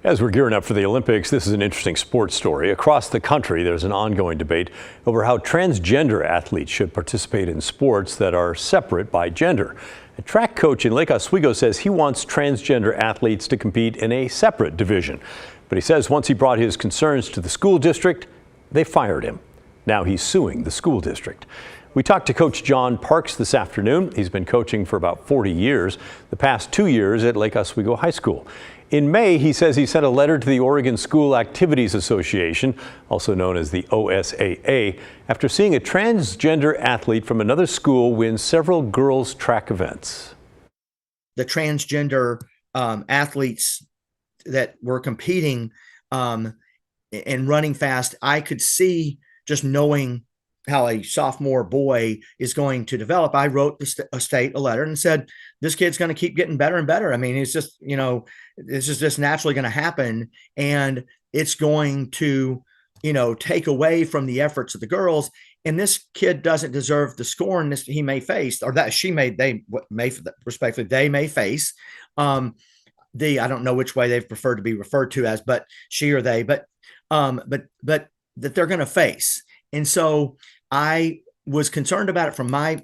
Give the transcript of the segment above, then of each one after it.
As we're gearing up for the Olympics, this is an interesting sports story. Across the country, there's an ongoing debate over how transgender athletes should participate in sports that are separate by gender. A track coach in Lake Oswego says he wants transgender athletes to compete in a separate division. But he says once he brought his concerns to the school district, they fired him. Now he's suing the school district. We talked to Coach John Parks this afternoon. He's been coaching for about 40 years, the past 2 years at Lake Oswego High School. In May, he says he sent a letter to the Oregon School Activities Association, also known as the OSAA, after seeing a transgender athlete from another school win several girls' track events. The transgender athletes that were competing and running fast, I could see, just knowing how a sophomore boy is going to develop. I wrote a state a letter and said, this kid's going to keep getting better and better. I mean, it's just, this is just naturally going to happen. And it's going to, take away from the efforts of the girls. And this kid doesn't deserve the scorn he may face, or that they may face. I don't know which way they've preferred to be referred to as, but she or they, but that they're going to face. And so I was concerned about it from my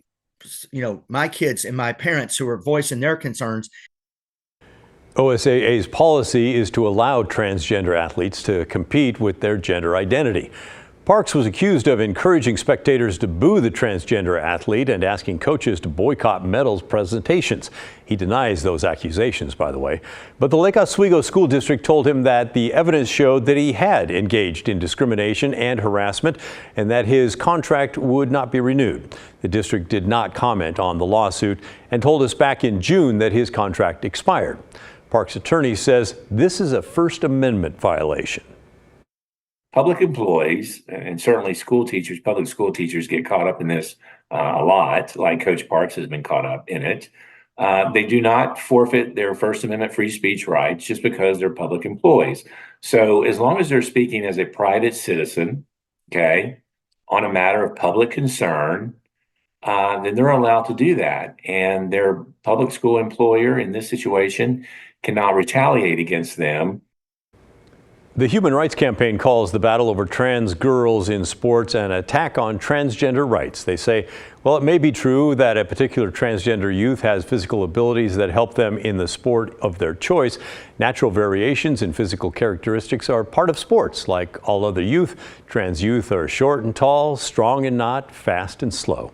kids and my parents who are voicing their concerns. OSAA's policy is to allow transgender athletes to compete with their gender identity. Parks was accused of encouraging spectators to boo the transgender athlete and asking coaches to boycott medals presentations. He denies those accusations, by the way. But the Lake Oswego School District told him that the evidence showed that he had engaged in discrimination and harassment and that his contract would not be renewed. The district did not comment on the lawsuit and told us back in June that his contract expired. Parks' attorney says this is a First Amendment violation. Public employees, and certainly school teachers, public school teachers get caught up in this a lot, like Coach Parks has been caught up in it. They do not forfeit their First Amendment free speech rights just because they're public employees. So as long as they're speaking as a private citizen, okay, on a matter of public concern, then they're allowed to do that. And their public school employer in this situation cannot retaliate against them. The Human Rights Campaign calls the battle over trans girls in sports an attack on transgender rights. They say, well, it may be true that a particular transgender youth has physical abilities that help them in the sport of their choice. Natural variations in physical characteristics are part of sports. Like all other youth, trans youth are short and tall, strong and not, fast and slow.